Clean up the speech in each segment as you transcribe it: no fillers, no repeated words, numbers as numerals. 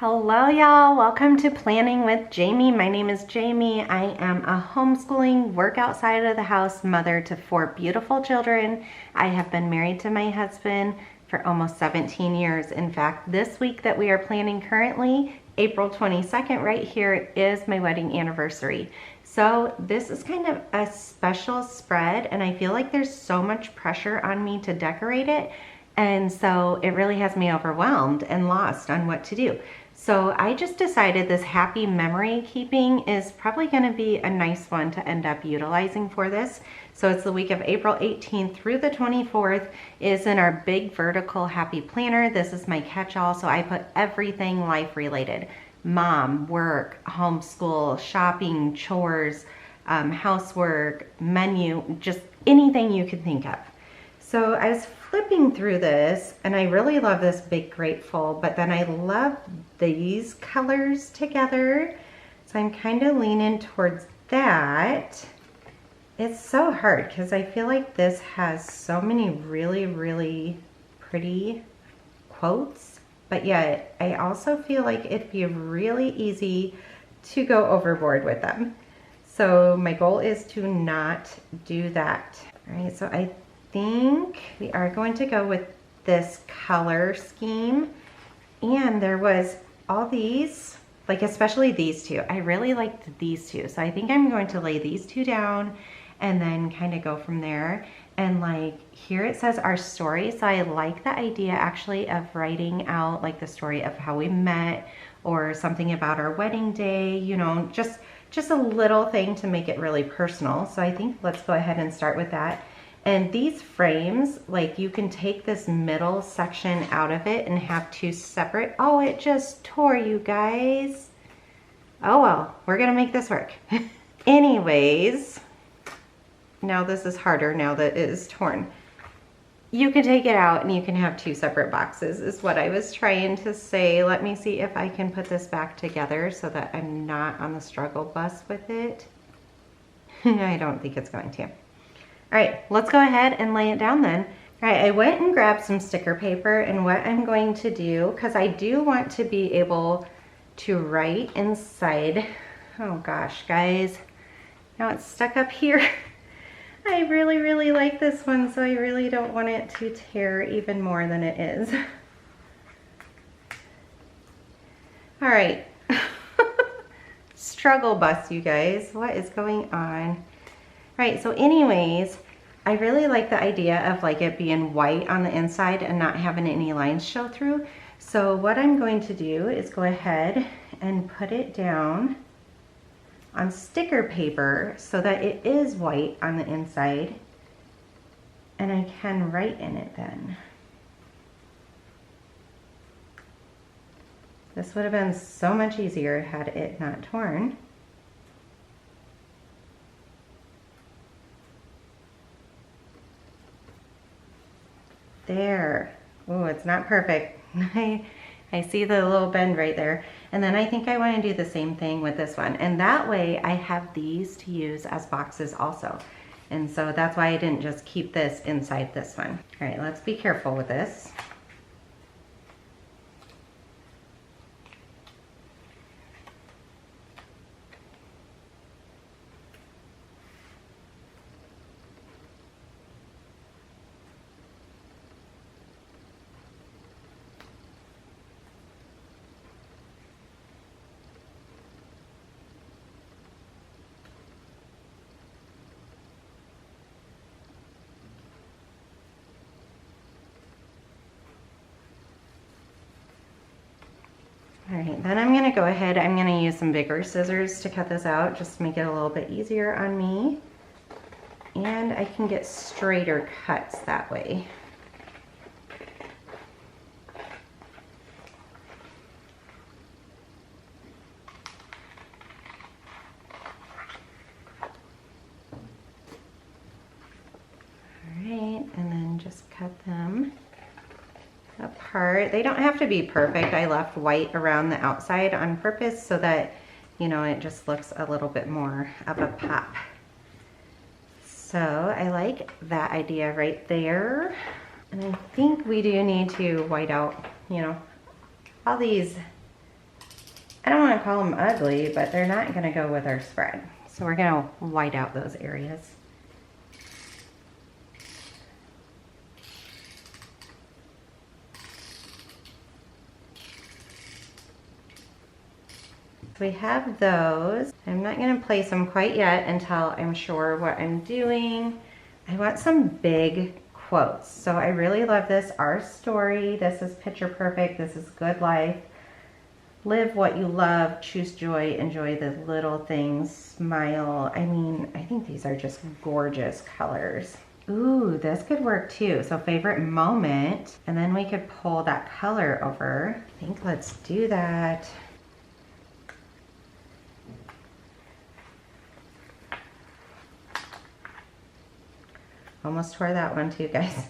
Hello y'all, welcome to Planning with Jamie. My name is Jamie. I am a homeschooling, work outside of the house mother to 4 beautiful children. I have been married to my husband for almost 17 years. In fact, this week that we are planning currently, April 22nd, right here is my wedding anniversary. So this is kind of a special spread and I feel like there's so much pressure on me to decorate it. And so it really has me overwhelmed and lost on what to do. So I just decided this happy memory keeping is probably going to be a nice one to end up utilizing for this. So it's the week of April 18th through the 24th is in our big vertical happy planner. This is my catch-all, so I put everything life related. Mom, work, homeschool, shopping, chores, housework, menu, just anything you could think of. So I was flipping through this and I really love this big grateful, but then I love these colors together. So I'm kind of leaning towards that. It's so hard because I feel like this has so many really, really pretty quotes, but yet I also feel like it'd be really easy to go overboard with them. So my goal is to not do that. All right, so I think we are going to go with this color scheme, and there was all these, like especially these two. I really liked these two, so I think I'm going to lay these two down and then kind of go from there. And like here it says our story, so I like the idea actually of writing out like the story of how we met or something about our wedding day, you know, just a little thing to make it really personal. So I think let's go ahead and start with that. And these frames, like you can take this middle section out of it and have two separate. Oh, it just tore, you guys. Oh well, we're gonna make this work. Anyways, now this is harder now that it is torn. You can take it out and you can have two separate boxes is what I was trying to say. Let me see if I can put this back together so that I'm not on the struggle bus with it. I don't think it's going to. All right, let's go ahead and lay it down then. All right, I went and grabbed some sticker paper, and what I'm going to do, because I do want to be able to write inside. Oh gosh, guys, now it's stuck up here. I really, really like this one, so I really don't want it to tear even more than it is. All right, struggle bus, you guys. What is going on? Right, so anyways, I really like the idea of like it being white on the inside and not having any lines show through. So what I'm going to do is go ahead and put it down on sticker paper so that it is white on the inside and I can write in it then. This would have been so much easier had it not torn. There. Oh, it's not perfect. I see the little bend right there. And then I think I want to do the same thing with this one. And that way I have these to use as boxes also. And so that's why I didn't just keep this inside this one. All right, let's be careful with this. All right, then I'm gonna go ahead, I'm gonna use some bigger scissors to cut this out, just to make it a little bit easier on me. And I can get straighter cuts that way. All right, and then just cut them apart. They don't have to be perfect. I left white around the outside on purpose so that, you know, it just looks a little bit more of a pop. So I like that idea right there. And I think we do need to white out, you know, all these I don't want to call them ugly, but they're not going to go with our spread. So we're going to white out those areas. We have those. I'm not going to place them quite yet until I'm sure what I'm doing. I want some big quotes. So I really love this. Our story. This is picture perfect. This is good life. Live what you love. Choose joy. Enjoy the little things. Smile. I mean, I think these are just gorgeous colors. Ooh, this could work too. So favorite moment. And then we could pull that color over. I think let's do that. Almost tore that one too, guys.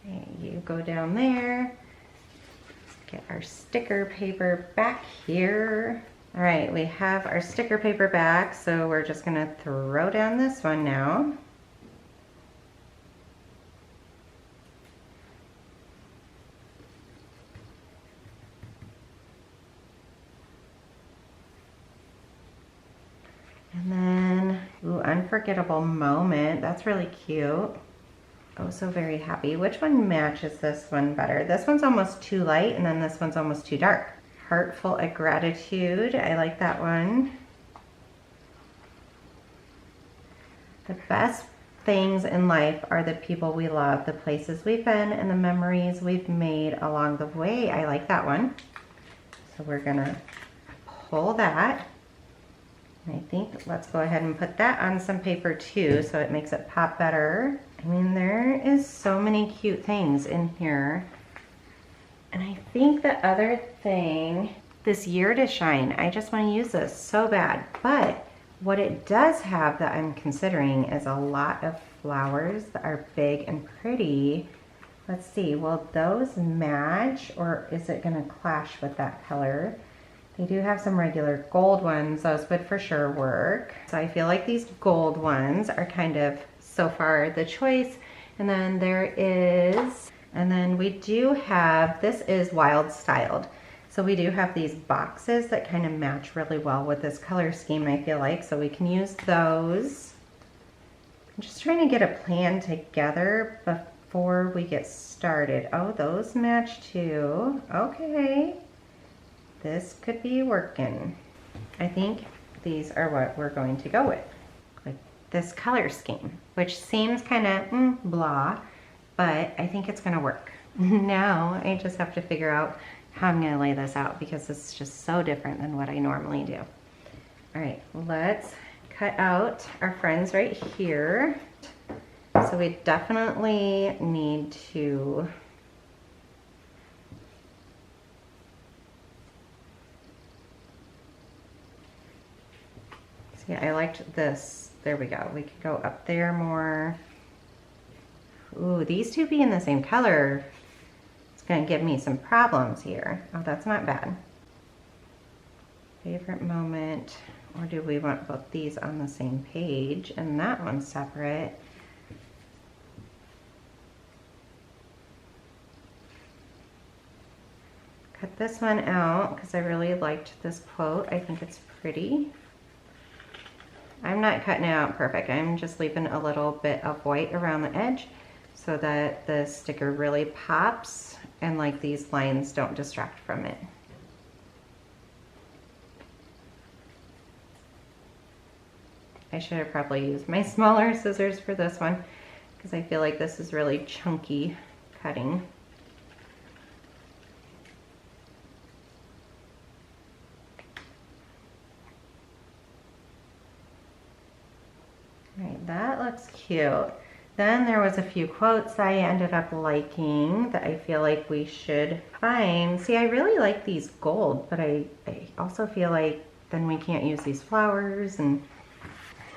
Okay, you go down there. Let's get our sticker paper back here. All right, we have our sticker paper back, so we're just gonna throw down this one now. And then, ooh, unforgettable moment. That's really cute. Oh, so very happy. Which one matches this one better? This one's almost too light, and then this one's almost too dark. Heartful of gratitude. I like that one. The best things in life are the people we love, the places we've been, and the memories we've made along the way. I like that one. So we're gonna pull that. I think let's go ahead and put that on some paper too, so it makes it pop better. I mean, there is so many cute things in here. And I think the other thing, this year to shine, I just want to use this so bad. But what it does have that I'm considering is a lot of flowers that are big and pretty. Let's see, will those match, or is it going to clash with that color? They do have some regular gold ones. Those would for sure work. So I feel like these gold ones are kind of, so far, the choice. And then there is, and then we do have, this is wild styled. So we do have these boxes that kind of match really well with this color scheme, I feel like. So we can use those. I'm just trying to get a plan together before we get started. Oh, those match too. Okay. This could be working. I think these are what we're going to go with this color scheme, which seems kind of blah, but I think it's gonna work. Now I just have to figure out how I'm gonna lay this out because it's just so different than what I normally do. All right, let's cut out our friends right here. So we definitely need to see, I liked this. There we go. We could go up there more. Ooh, these two being the same color, it's gonna give me some problems here. Oh, that's not bad. Favorite moment, or do we want both these on the same page and that one separate? Cut this one out because I really liked this quote. I think it's pretty. I'm not cutting it out perfect. I'm just leaving a little bit of white around the edge so that the sticker really pops and like these lines don't distract from it. I should have probably used my smaller scissors for this one because I feel like this is really chunky cutting. Right, that looks cute. Then there was a few quotes I ended up liking that I feel like we should find. See, I really like these gold, but I also feel like then we can't use these flowers. And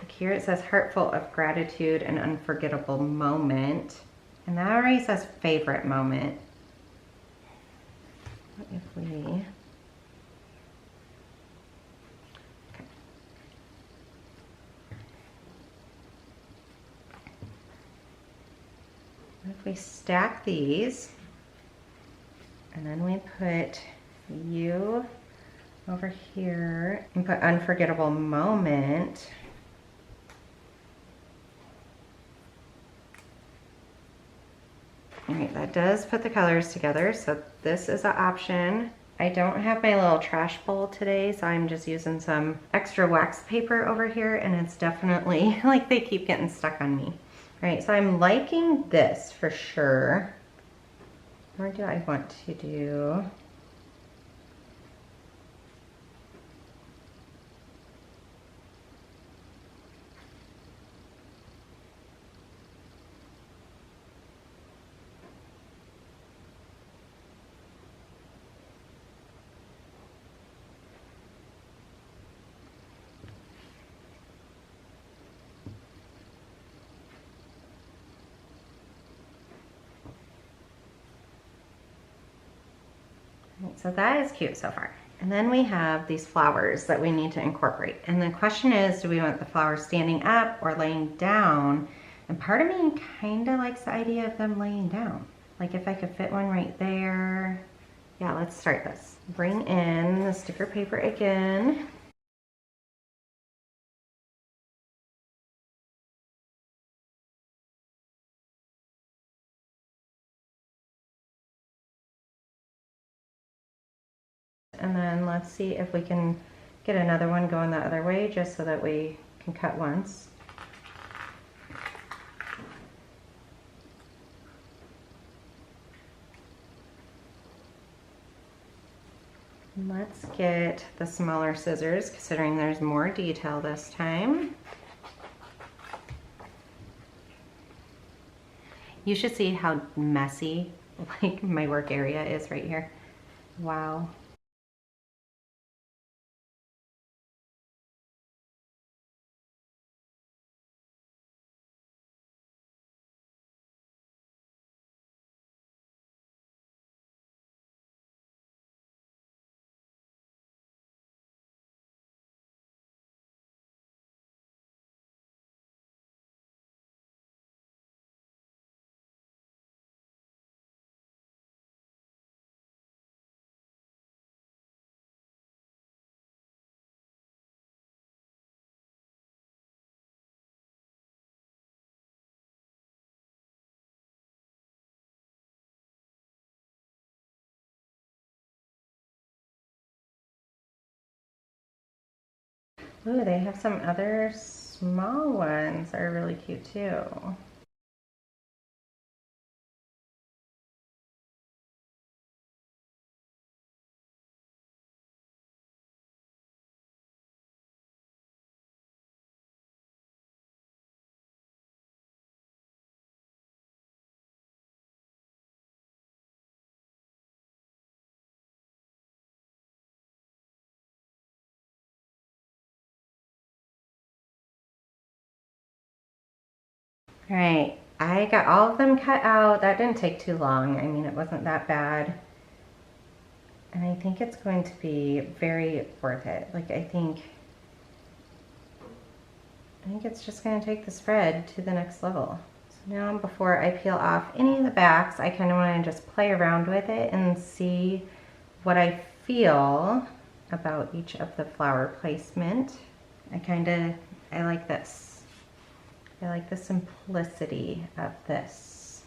like here it says heartful of gratitude and unforgettable moment. And that already says favorite moment. What if we... if we stack these, and then we put you over here and put unforgettable moment. All right, that does put the colors together, so this is an option. I don't have my little trash bowl today, so I'm just using some extra wax paper over here, and it's definitely, like, they keep getting stuck on me. All right, so I'm liking this for sure. Or do I want to do... So that is cute so far. And then we have these flowers that we need to incorporate. And the question is, do we want the flowers standing up or laying down? And part of me kind of likes the idea of them laying down. Like if I could fit one right there. Yeah, let's start this. Bring in the sticker paper again. And then let's see if we can get another one going the other way just so that we can cut once. Let's get the smaller scissors, considering there's more detail this time. You should see how messy like my work area is right here. Wow. Ooh, they have some other small ones that are really cute too. All right, I got all of them cut out. That didn't take too long. I mean, it wasn't that bad. And I think it's going to be very worth it. Like, I think it's just going to take the spread to the next level. So now before I peel off any of the backs, I kind of want to just play around with it and see what I feel about each of the flower placement. I like this. I like the simplicity of this.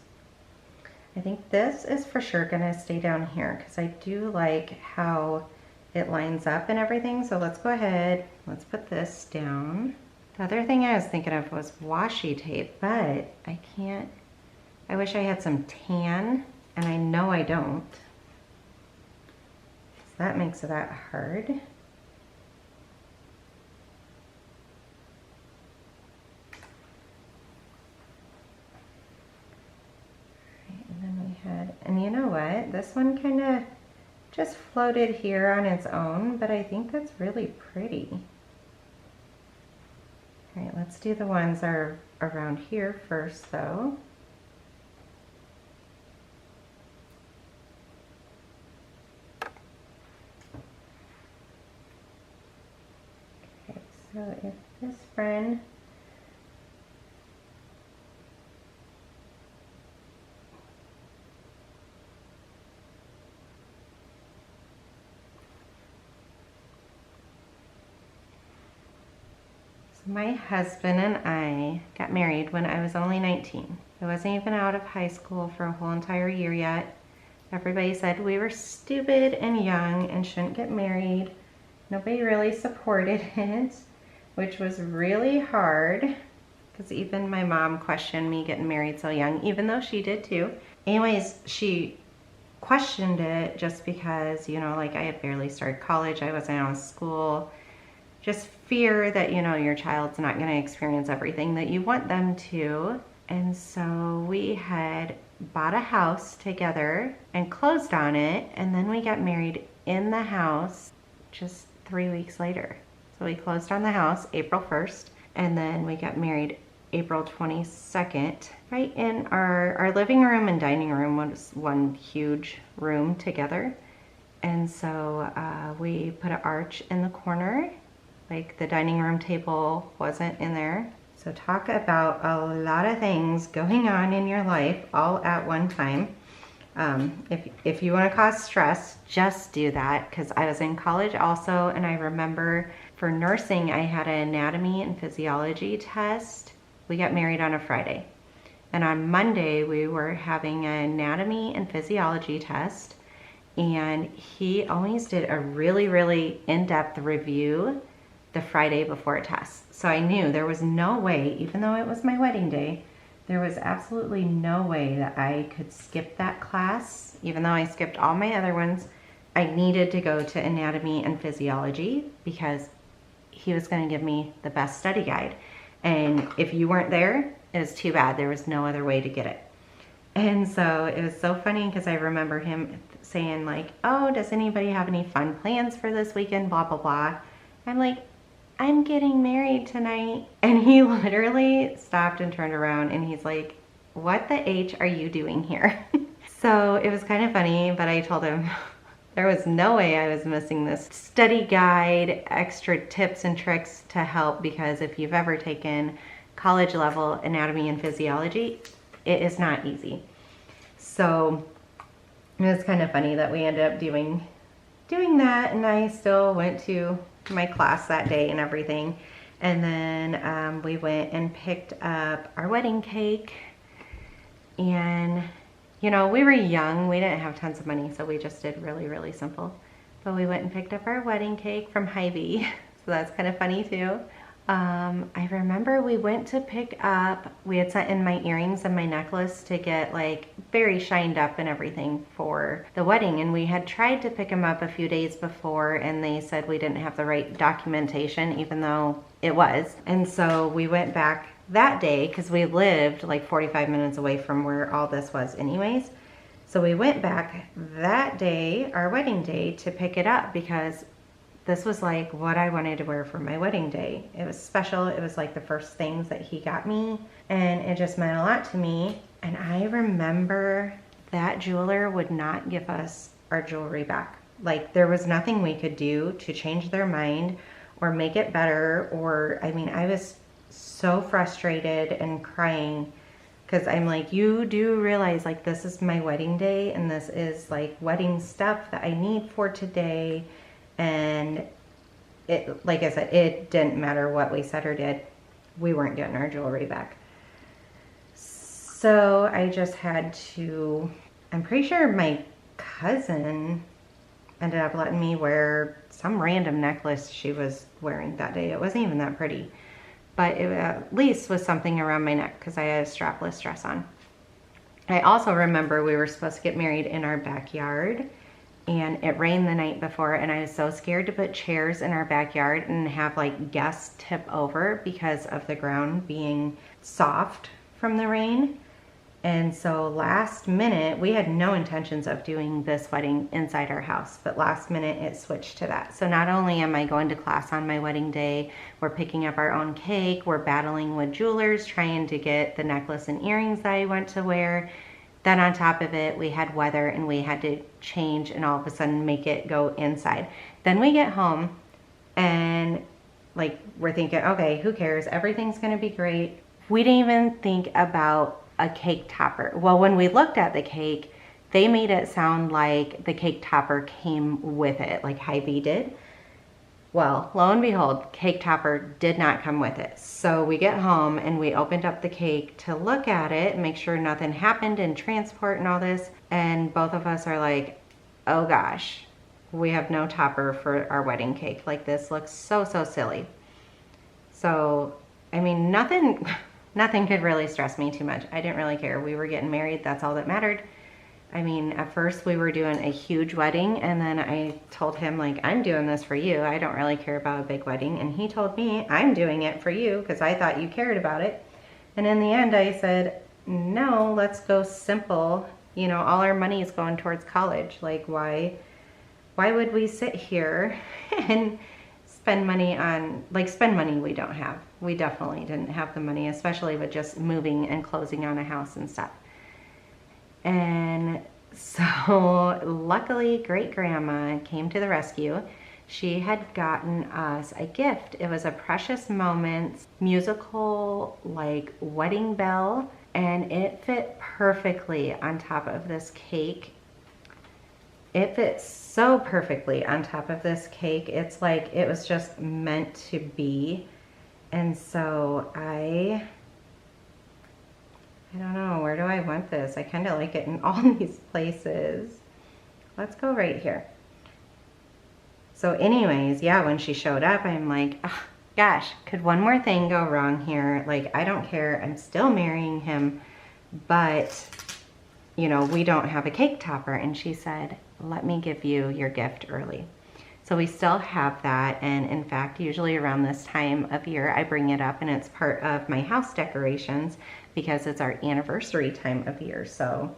I think this is for sure gonna stay down here because I do like how it lines up and everything. So let's go ahead, let's put this down. The other thing I was thinking of was washi tape, but I can't, I wish I had some tan, and I know I don't. So that makes it that hard. And then we had, and you know what? This one kind of just floated here on its own, but I think that's really pretty. All right, let's do the ones that are around here first though. Okay, so if this friend My husband and I got married when I was only 19. I wasn't even out of high school for a whole entire year yet. Everybody said we were stupid and young and shouldn't get married. Nobody really supported it, which was really hard because even my mom questioned me getting married so young, even though she did too. Anyways, she questioned it just because, you know, like I had barely started college, I wasn't out of school. Just fear that, you know, your child's not going to experience everything that you want them to. And so we had bought a house together and closed on it, and then we got married in the house just 3 weeks later. So we closed on the house April 1st, and then we got married April 22nd. Right in our living room and dining room was one huge room together. And so we put an arch in the corner. Like the dining room table wasn't in there. So talk about a lot of things going on in your life all at one time. If you want to cause stress, just do that, because I was in college also, and I remember for nursing I had an anatomy and physiology test. We got married on a Friday, and on Monday we were having an anatomy and physiology test, and he always did a really in-depth review the Friday before a test. So I knew there was no way, even though it was my wedding day, there was absolutely no way that I could skip that class. Even though I skipped all my other ones, I needed to go to anatomy and physiology because he was going to give me the best study guide. And if you weren't there, it was too bad. There was no other way to get it. And so it was so funny because I remember him saying like, oh, does anybody have any fun plans for this weekend, blah, blah, blah. I'm like, I'm getting married tonight. And he literally stopped and turned around and he's like, what the H are you doing here? So it was kind of funny, but I told him there was no way I was missing this study guide, extra tips and tricks to help, because if you've ever taken college level anatomy and physiology, it is not easy. So it was kind of funny that we ended up doing that, and I still went to my class that day and everything. And then we went and picked up our wedding cake, and you know, we were young, we didn't have tons of money, so we just did really simple. But we went and picked up our wedding cake from Hy-Vee, so that's kind of funny too. I remember we went to pick up, we had sent in my earrings and my necklace to get like very shined up and everything for the wedding, and we had tried to pick them up a few days before and they said we didn't have the right documentation, even though it was. And so we went back that day because we lived like 45 minutes away from where all this was anyways. So we went back that day, our wedding day, to pick it up because this was like what I wanted to wear for my wedding day. It was special. It was like the first things that he got me, and it just meant a lot to me. And I remember that jeweler would not give us our jewelry back. Like there was nothing we could do to change their mind or make it better. Or, I mean, I was so frustrated and crying because I'm like, you do realize like this is my wedding day and this is like wedding stuff that I need for today. And it, like I said, it didn't matter what we said or did, we weren't getting our jewelry back. So I just had to, I'm pretty sure my cousin ended up letting me wear some random necklace she was wearing that day. It wasn't even that pretty, but it at least was something around my neck because I had a strapless dress on. I also remember we were supposed to get married in our backyard, and it rained the night before, and I was so scared to put chairs in our backyard and have like guests tip over because of the ground being soft from the rain. And so last minute, we had no intentions of doing this wedding inside our house, but last minute it switched to that. So not only am I going to class on my wedding day, we're picking up our own cake, we're battling with jewelers, trying to get the necklace and earrings that I went to wear. Then on top of it, we had weather and we had to change and all of a sudden make it go inside. Then we get home and like we're thinking, okay, who cares? Everything's gonna be great. We didn't even think about a cake topper. Well, when we looked at the cake, they made it sound like the cake topper came with it, like Hy-Vee did. Well, lo and behold, cake topper did not come with it. So we get home and we opened up the cake to look at it and make sure nothing happened in transport and all this. And both of us are like, oh gosh, we have no topper for our wedding cake. Like, this looks so, so silly. So, I mean, nothing could really stress me too much. I didn't really care. We were getting married. That's all that mattered. I mean, at first we were doing a huge wedding, and then I told him, like, I'm doing this for you. I don't really care about a big wedding. And he told me, I'm doing it for you because I thought you cared about it. And in the end, I said, no, let's go simple. You know, all our money is going towards college. Like, why would we sit here and spend money on, like, spend money we don't have? We definitely didn't have the money, especially with just moving and closing on a house and stuff. And so luckily great grandma came to the rescue. She had gotten us a gift. It was a Precious Moments musical, like, wedding bell, and it fit perfectly on top of this cake. It fits so perfectly on top of this cake. It's like it was just meant to be. And so I don't know, where do I want this? I kind of like it in all these places. Let's go right here. So anyways, yeah, when she showed up, I'm like, oh, gosh, could one more thing go wrong here? Like, I don't care. I'm still marrying him, but, you know, we don't have a cake topper. And she said, let me give you your gift early. So we still have that, and in fact, usually around this time of year, I bring it up, and it's part of my house decorations because it's our anniversary time of year. So,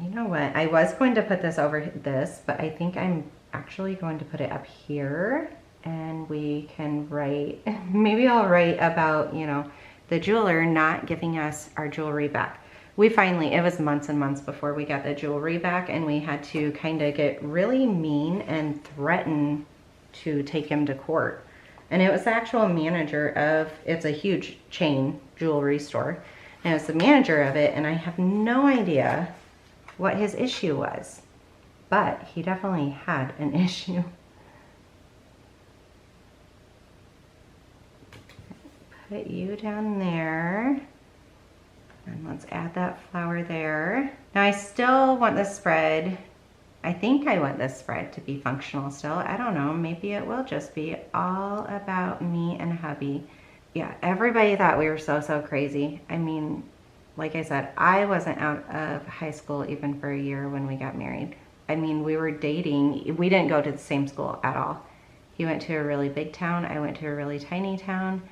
you know what? I was going to put this over this, but I think I'm actually going to put it up here, and we can write, maybe I'll write about, you know, the jeweler not giving us our jewelry back. We finally, it was months and months before we got the jewelry back, and we had to kind of get really mean and threaten to take him to court. And it was the actual manager of, it's a huge chain jewelry store, and it's the manager of it, and I have no idea what his issue was, but he definitely had an issue. Put you down there. And let's add that flower there. Now I still want this spread. I think I want this spread to be functional still. I don't know, maybe it will just be all about me and hubby. Yeah, everybody thought we were so, so crazy. I mean, like I said, I wasn't out of high school even for a year when we got married. I mean, we were dating. We didn't go to the same school at all. He went to a really big town. I went to a really tiny town.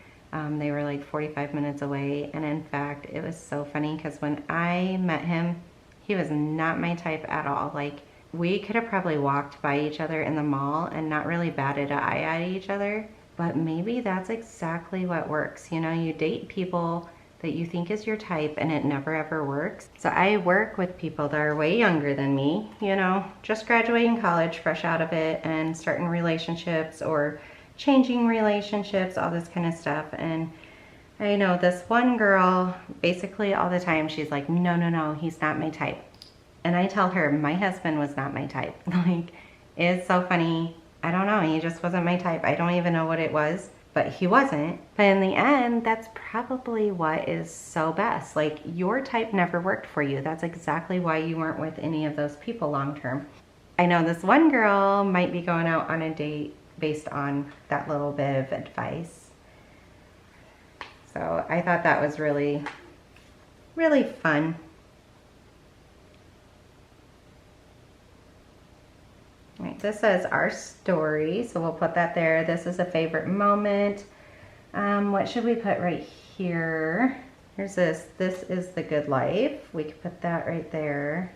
They were like 45 minutes away. And in fact, it was so funny because when I met him, he was not my type at all. Like, we could have probably walked by each other in the mall and not really batted an eye at each other. But maybe that's exactly what works. You know, you date people that you think is your type and it never ever works. So I work with people that are way younger than me, you know, just graduating college, fresh out of it, and starting relationships or changing relationships, all this kind of stuff. And I know this one girl, basically all the time, she's like, no, no, no, he's not my type. And I tell her, my husband was not my type. Like, it's so funny. I don't know, he just wasn't my type. I don't even know what it was, but he wasn't. But in the end, that's probably what is so best. Like, your type never worked for you. That's exactly why you weren't with any of those people long term. I know this one girl might be going out on a date based on that little bit of advice. So I thought that was really, really fun. All right, this says our story, so we'll put that there. This is a favorite moment. What should we put right here? Here's this. This is the good life. We could put that right there.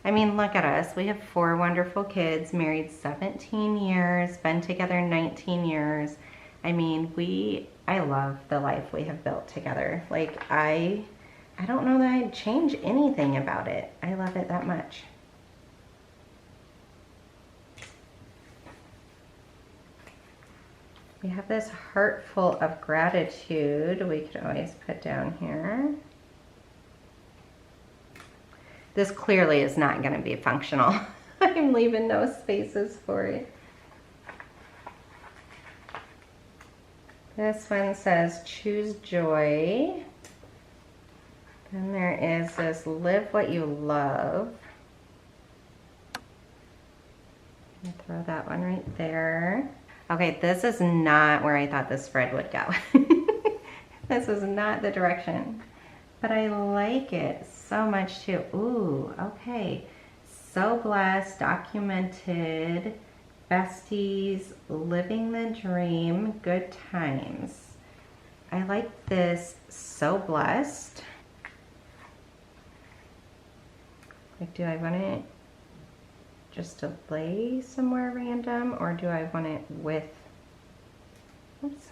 I mean, look at us. We have 4 wonderful kids, married 17 years, been together 19 years. I mean, I love the life we have built together. Like, I don't know that I'd change anything about it. I love it that much. We have this heart full of gratitude we could always put down here. This clearly is not going to be functional. I'm leaving no spaces for it. This one says choose joy. Then there is this live what you love. I'll throw that one right there. Okay, this is not where I thought this spread would go. This is not the direction, but I like it so much too. Ooh, okay. So blessed, documented, besties, living the dream, good times. I like this, so blessed. Like, do I want it just to lay somewhere random, or do I want it with, oops.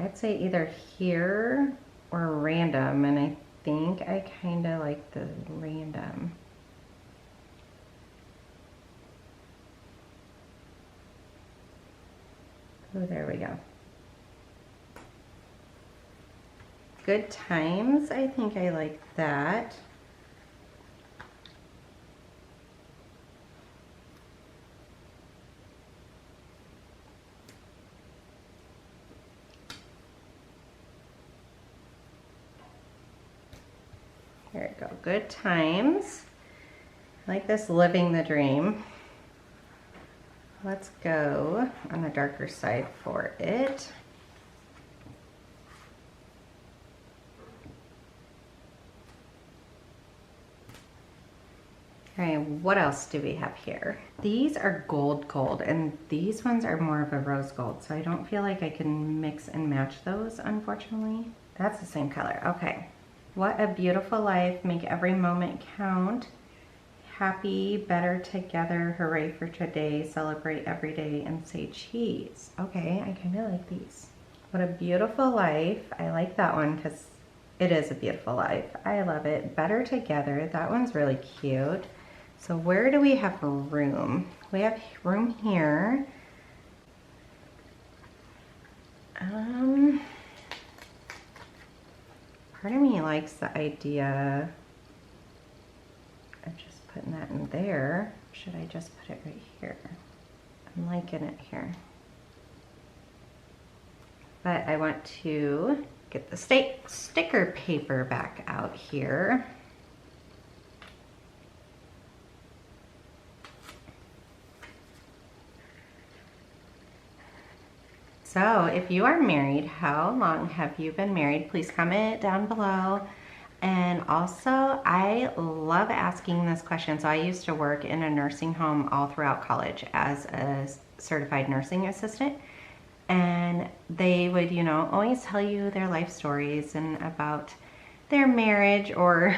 I'd say either here or random, and I think I kind of like the random. Oh, there we go. Good times, I think I like that. There we go, good times. I like this living the dream. Let's go on the darker side for it. All right, what else do we have here? These are gold, and these ones are more of a rose gold, so I don't feel like I can mix and match those, unfortunately. That's the same color, okay. What a beautiful life, make every moment count. Happy, better together, hooray for today, celebrate every day, and say cheese. Okay, I kind of like these. What a beautiful life. I like that one because it is a beautiful life. I love it. Better together, that one's really cute. So where do we have room? We have room here. Part of me likes the idea of just putting that in there. Should I just put it right here? I'm liking it here. But I want to get the sticker paper back out here. So if you are married, how long have you been married? Please comment down below. And also, I love asking this question. So I used to work in a nursing home all throughout college as a certified nursing assistant. And they would, you know, always tell you their life stories and about their marriage, or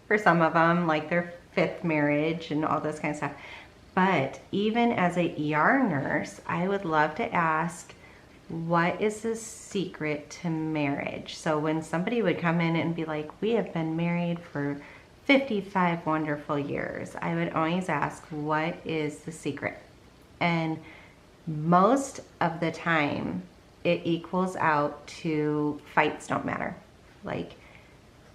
for some of them, like their 5th marriage and all this kind of stuff. But even as a ER nurse, I would love to ask, what is the secret to marriage? So when somebody would come in and be like, we have been married for 55 wonderful years, I would always ask, what is the secret? And most of the time it equals out to fights don't matter. Like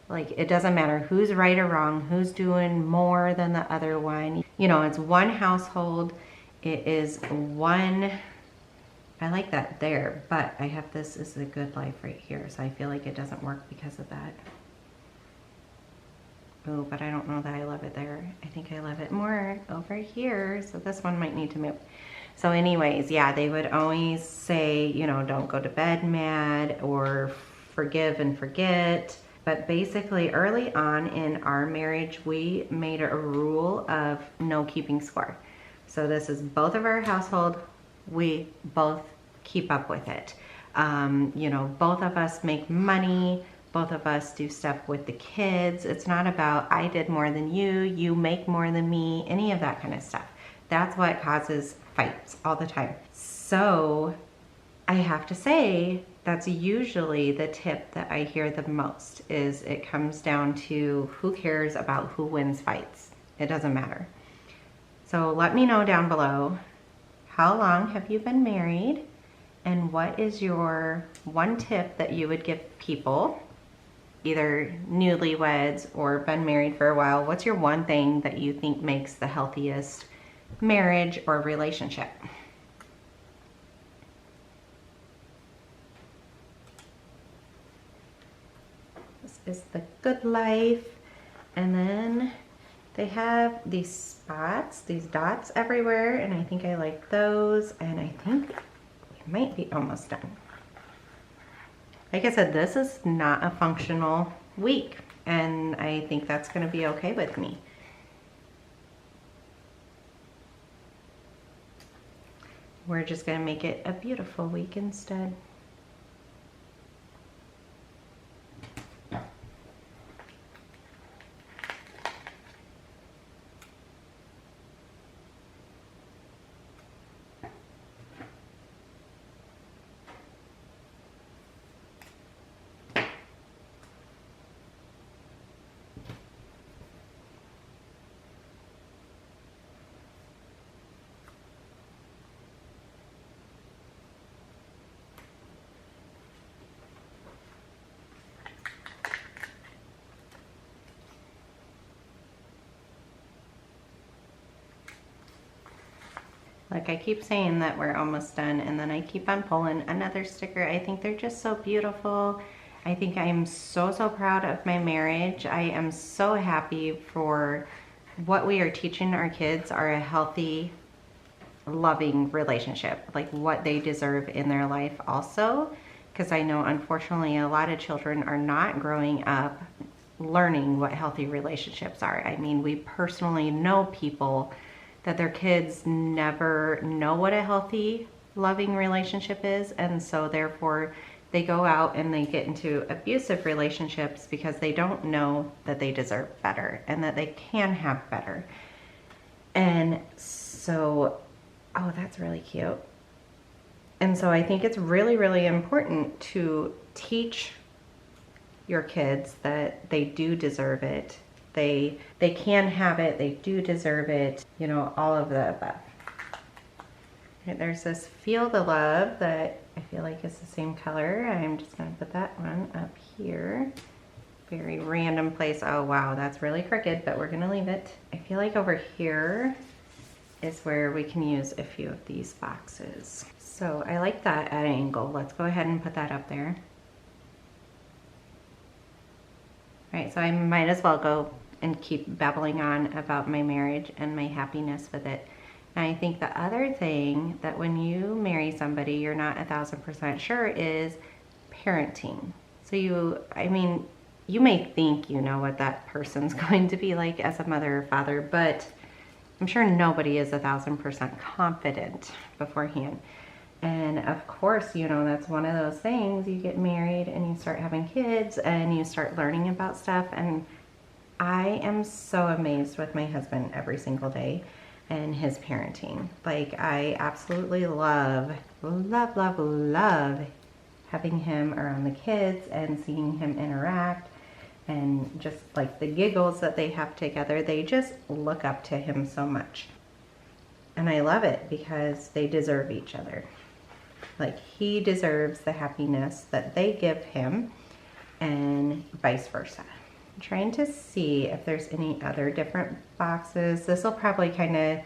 it doesn't matter who's right or wrong, who's doing more than the other one. You know, it's one household. It is one, I like that there, but I have this is a good life right here, so I feel like it doesn't work because of that. Oh, but I don't know that I love it there. I think I love it more over here, so this one might need to move. So anyways, yeah, they would always say, you know, don't go to bed mad, or forgive and forget. But basically early on in our marriage, we made a rule of no keeping score. So this is both of our household. We both keep up with it. You know, both of us make money. Both of us do stuff with the kids. It's not about I did more than you make more than me, any of that kind of stuff. That's what causes fights all the time. So I have to say, that's usually the tip that I hear the most, is it comes down to who cares about who wins fights. It doesn't matter. So let me know down below, how long have you been married? And what is your one tip that you would give people? either newlyweds or been married for a while, what's your one thing that you think makes the healthiest marriage or relationship? This is the Good Life. And then they have these spots, these dots everywhere, and I think I like those, and I think we might be almost done. Like I said, this is not a functional week, and I think that's going to be okay with me. We're just going to make it a beautiful week instead. Like I keep saying that we're almost done, and then I keep on pulling another sticker. I think they're just so beautiful. I think I'm so proud of my marriage. I am so happy for what we are teaching our kids are a healthy, loving relationship, like what they deserve in their life also. Because I know unfortunately a lot of children are not growing up learning what healthy relationships are. I mean, we personally know people that their kids never know what a healthy, loving relationship is, and so therefore they go out and they get into abusive relationships because they don't know that they deserve better and that they can have better. And so, oh, that's really cute. And so I think it's really important to teach your kids that they do deserve it. They can have it, they do deserve it, you know, all of the above. Okay, there's this Feel the Love that I feel like is the same color. I'm just gonna put that one up here. Very random place. Oh wow, that's really crooked, but we're gonna leave it. I feel like over here is where we can use a few of these boxes. So I like that at an angle. Let's go ahead and put that up there. All right, so I might as well go and keep babbling on about my marriage and my happiness with it. And I think the other thing that when you marry somebody you're not 1000% sure is parenting. So you may think you know what that person's going to be like as a mother or father, but I'm sure nobody is 1000% confident beforehand. And of course, you know, that's one of those things. You get married and you start having kids and you start learning about stuff. And I am so amazed with my husband every single day and his parenting. Like I absolutely love having him around the kids and seeing him interact, and just like the giggles that they have together. They just look up to him so much. And I love it because they deserve each other. Like he deserves the happiness that they give him and vice versa. I'm trying to see if there's any other different boxes. This will probably kind of,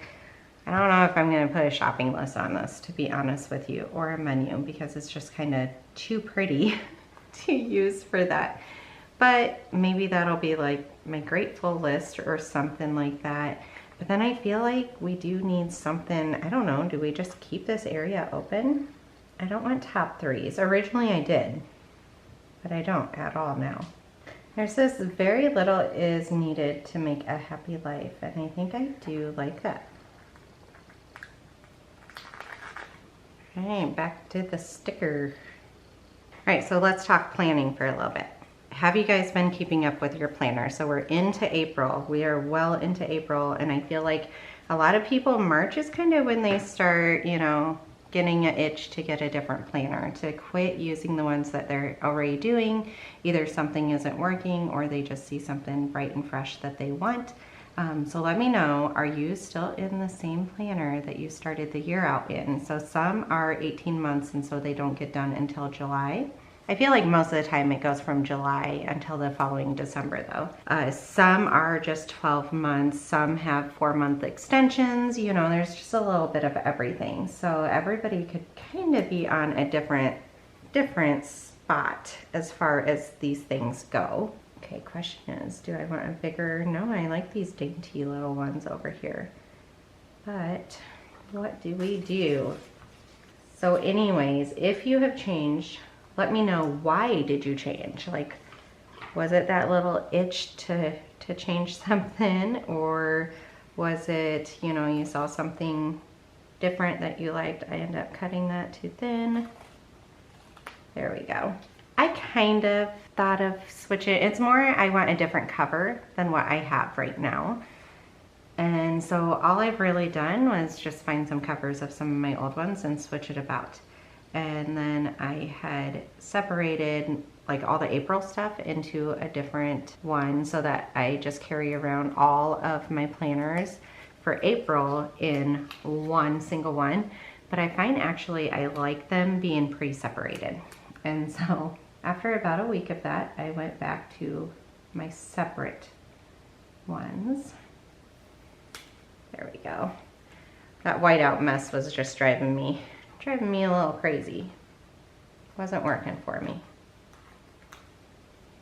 I don't know if I'm going to put a shopping list on this, to be honest with you, or a menu, because it's just kind of too pretty to use for that. But maybe that'll be like my grateful list or something like that. But then I feel like we do need something, I don't know, do we just keep this area open? I don't want top threes. Originally I did, but I don't at all now. There's this very little is needed to make a happy life, and I think I do like that. All right, back to the sticker. All right, so let's talk planning for a little bit. Have you guys been keeping up with your planner? So we're into April. We are well into April, and I feel like a lot of people, March is kind of when they start, you know, getting an itch to get a different planner, to quit using the ones that they're already doing. Either something isn't working or they just see something bright and fresh that they want. So let me know, are you still in the same planner that you started the year out in? So some are 18 months and so they don't get done until July. I feel like most of the time it goes from July until the following December though. Some are just 12 months, some have 4-month extensions, you know, there's just a little bit of everything. So everybody could kind of be on a different spot as far as these things go. Okay, question is, do I want a bigger? No, I like these dainty little ones over here. But what do we do? So anyways, if you have changed, let me know, why did you change? Like, was it that little itch to change something, or was it, you know, you saw something different that you liked? I ended up cutting that too thin. There we go. I kind of thought of switching. It's more I want a different cover than what I have right now. And so all I've really done was just find some covers of some of my old ones and switch it about. And then I had separated like all the April stuff into a different one so that I just carry around all of my planners for April in one single one. But I find actually I like them being pre-separated. And so after about a week of that, I went back to my separate ones. There we go. That whiteout mess was just driving me a little crazy. Wasn't working for me.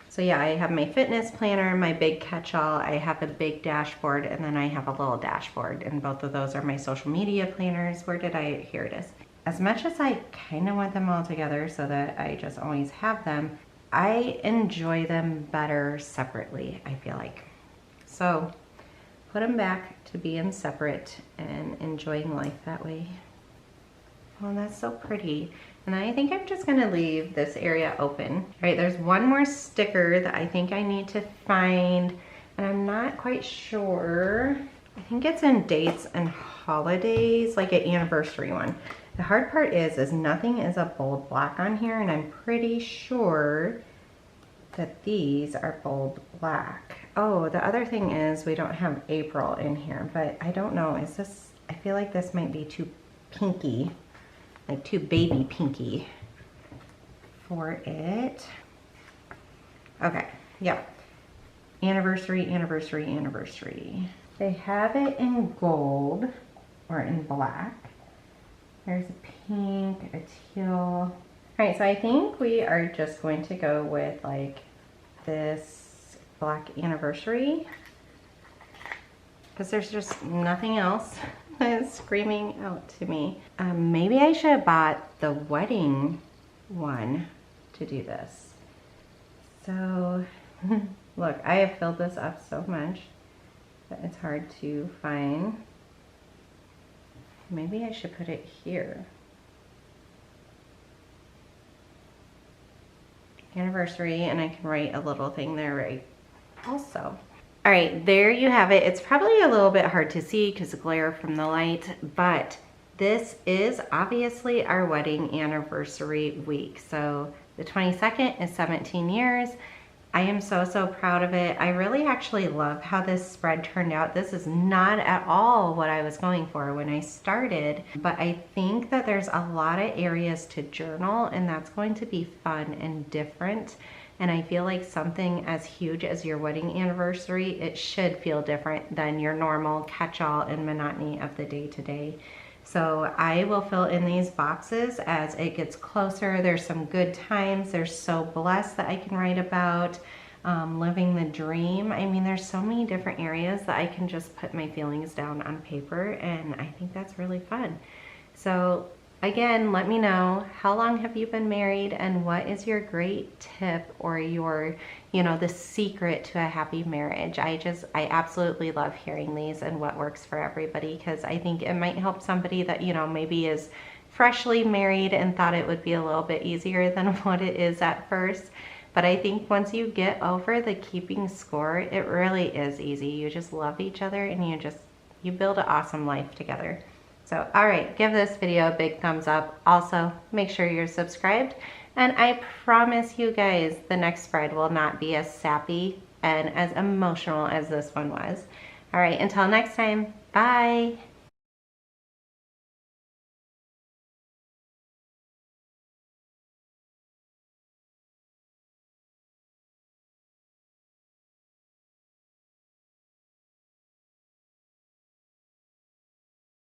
So yeah, I have my fitness planner, my big catch-all, I have a big dashboard, and then I have a little dashboard, and both of those are my social media planners. Here it is. As much as I kind of want them all together so that I just always have them, I enjoy them better separately, I feel like. So put them back to being separate and enjoying life that way. Oh, that's so pretty. And I think I'm just gonna leave this area open. All right, there's one more sticker that I think I need to find, and I'm not quite sure. I think it's in dates and holidays, like an anniversary one. The hard part is nothing is a bold black on here, and I'm pretty sure that these are bold black. Oh, the other thing is we don't have April in here, but I don't know, is this, I feel like this might be too pinky, like too baby pinky for it. Okay, yep. Anniversary, anniversary, anniversary. They have it in gold or in black. There's a pink, a teal. All right, so I think we are just going to go with like this black anniversary, because there's just nothing else that's screaming out to me. Maybe I should have bought the wedding one to do this. So look, I have filled this up so much that it's hard to find. Maybe I should put it here. Anniversary, and I can write a little thing there right also. All right, there you have it. It's probably a little bit hard to see because of glare from the light, but this is obviously our wedding anniversary week. So the 22nd is 17 years. I am so, so proud of it. I really actually love how this spread turned out. This is not at all what I was going for when I started, but I think that there's a lot of areas to journal, and that's going to be fun and different. And I feel like something as huge as your wedding anniversary, it should feel different than your normal catch-all and monotony of the day-to-day. So I will fill in these boxes as it gets closer. There's some good times. There's so blessed that I can write about, living the dream. I mean, there's so many different areas that I can just put my feelings down on paper, and I think that's really fun. So again, let me know, how long have you been married, and what is your great tip or your, you know, the secret to a happy marriage? I absolutely love hearing these and what works for everybody, because I think it might help somebody that, you know, maybe is freshly married and thought it would be a little bit easier than what it is at first. But I think once you get over the keeping score, it really is easy. You just love each other, and you build an awesome life together. So, all right, give this video a big thumbs up. Also, make sure you're subscribed. And I promise you guys, the next spread will not be as sappy and as emotional as this one was. All right, until next time, bye.